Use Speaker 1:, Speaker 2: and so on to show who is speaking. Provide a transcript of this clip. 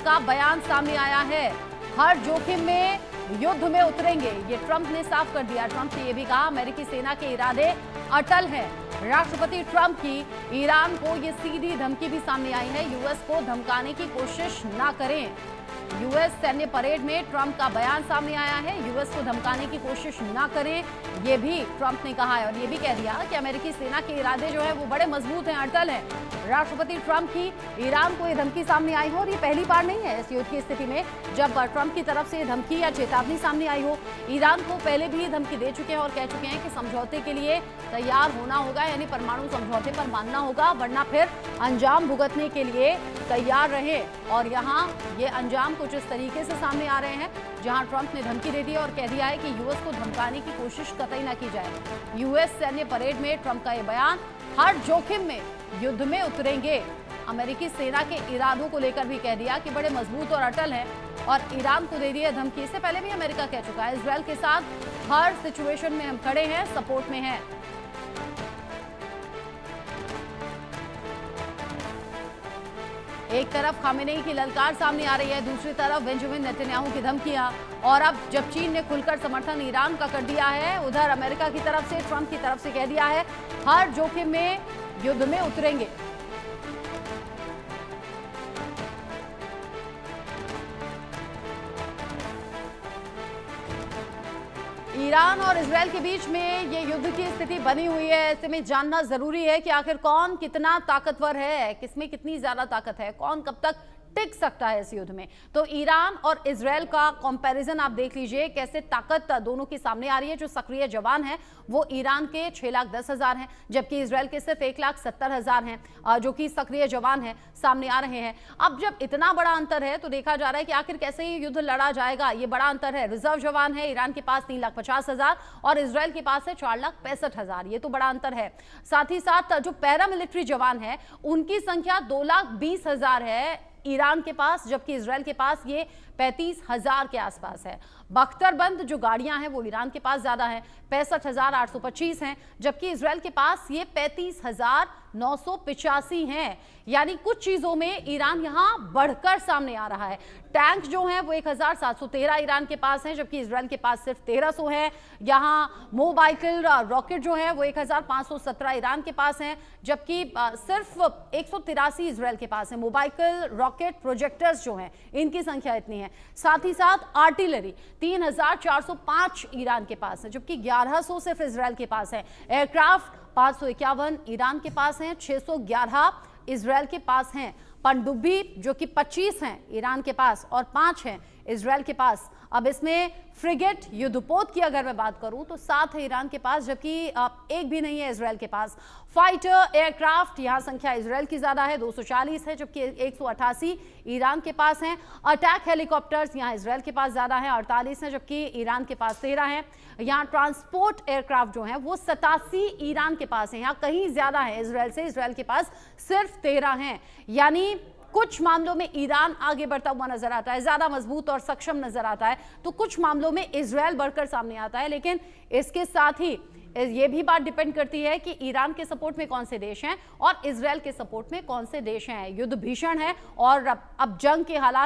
Speaker 1: का बयान सामने आया है। हर जोखिम में युद्ध में उतरेंगे, ये ट्रंप ने साफ कर दिया। ट्रंप ने यह भी कहा अमेरिकी सेना के इरादे अटल हैं। राष्ट्रपति ट्रंप की ईरान को ये सीधी धमकी भी सामने आई है, यूएस को धमकाने की कोशिश ना करें। यूएस सैन्य परेड में ट्रंप का बयान सामने आया है, यूएस को धमकाने की कोशिश ना करें, ये भी ट्रंप ने कहा है। और ये भी कह दिया कि अमेरिकी सेना के इरादे जो है वो बड़े मजबूत हैं, अटल हैं। राष्ट्रपति ट्रंप की ईरान को ये धमकी सामने आई हो, और ये पहली बार नहीं है इस युद्ध की स्थिति में जब ट्रंप की तरफ से धमकी या चेतावनी सामने आई हो। ईरान को पहले भी धमकी दे चुके हैं और कह चुके हैं कि समझौते के लिए तैयार होना होगा, यानी परमाणु समझौते पर मानना होगा, वरना फिर अंजाम भुगतने के लिए तैयार रहे। और यहाँ ये अंजाम कुछ इस तरीके से सामने आ रहे हैं, जहां ट्रंप ने धमकी दे दी और कह दिया है कि यूएस को धमकाने की कोशिश कतई ना की जाए। यूएस सैन्य परेड में ट्रंप का ये बयान, हर जोखिम में युद्ध में उतरेंगे। अमेरिकी सेना के इरादों को लेकर भी कह दिया कि बड़े मजबूत और अटल हैं, और ईरान को दे दी है धमकी। इससे पहले भी अमेरिका कह चुका है इजरायल के साथ हर सिचुएशन में हम खड़े हैं, सपोर्ट में हैं। एक तरफ खामेनेई की ललकार सामने आ रही है, दूसरी तरफ बेंजामिन नेतन्याहू की धमकियां, और अब जब चीन ने खुलकर समर्थन ईरान का कर दिया है, उधर अमेरिका की तरफ से, ट्रंप की तरफ से कह दिया है हर जोखिम में युद्ध में उतरेंगे। ईरान और इजरायल के बीच में ये युद्ध की स्थिति बनी हुई है। ऐसे में जानना जरूरी है कि आखिर कौन कितना ताकतवर है, किसमें कितनी ज्यादा ताकत है, कौन कब तक टिक सकता है इस युद्ध में। तो ईरान और इजरायल का कंपैरिजन आप देख लीजिए, कैसे ताकत दोनों की सामने आ रही है। जो सक्रिय जवान हैं वो ईरान के 6,10,000 हैं, जबकि इजरायल के सिर्फ 1,70,000 हैं जो कि सक्रिय जवान हैं, सामने आ रहे हैं। अब जब इतना बड़ा अंतर है तो देखा जा रहा है कि आखिर कैसे ये युद्ध लड़ा जाएगा। ये बड़ा अंतर है। रिजर्व जवान है ईरान के पास 3,50,000 और इजरायल के पास है 4,65,000। ये तो बड़ा अंतर है। साथ ही साथ जो पैरामिलिट्री जवान है उनकी संख्या 2,20,000 है ईरान के पास, जबकि इजरायल के पास ये 35,000 के आसपास है। बख्तरबंद जो गाड़ियां हैं वो ईरान के पास ज्यादा है, 65,825 हैं, जबकि इजरायल के पास ये 35,985 हैं। यानी कुछ चीजों में ईरान यहां बढ़कर सामने आ रहा है। टैंक जो हैं वो 1,713 ईरान के पास हैं, जबकि इजरायल के पास सिर्फ 1,300 हैं। यहां मोबाइल रॉकेट जो है वो 1,517 ईरान के पास हैं, जबकि सिर्फ 183 इजरायल के पास है। मोबाइल रॉकेट प्रोजेक्टर्स जो हैं इनकी संख्या इतनी है। साथ ही साथ आर्टिलरी 3,405 ईरान के पास है, जबकि 1,100 सिर्फ इजरायल के पास है। एयरक्राफ्ट 551 ईरान के पास हैं, 611 इजरायल के पास हैं। पनडुब्बी जो कि 25 हैं ईरान के पास और 5 हैं इजरायल के पास। अब इसमें फ्रिगेट युद्धपोत की अगर मैं बात करूं तो 7 है ईरान के पास, जबकि एक भी नहीं है इजरायल के पास। फाइटर एयरक्राफ्ट यहां संख्या इजरायल की ज्यादा है, 240 है, जबकि 188 ईरान के पास हैं। अटैक हेलीकॉप्टर्स यहां इजरायल के पास ज्यादा है, 48 हैं, जबकि ईरान के पास 13 हैं। यहां ट्रांसपोर्ट एयरक्राफ्ट जो है वो 87 ईरान के पास है, यहां कहीं ज्यादा है इजरायल से, इजरायल के पास सिर्फ 13 हैं। यानी कुछ मामलों में ईरान आगे बढ़ता हुआ नजर आता है, ज्यादा मजबूत और सक्षम नजर आता है, तो कुछ मामलों में इजरायल बढ़कर सामने आता है। लेकिन इसके साथ ही ये भी बात डिपेंड करती है कि ईरान के सपोर्ट में कौन से देश हैं और इजरायल के सपोर्ट में कौन से देश हैं। युद्ध भीषण है और अब जंग के हालात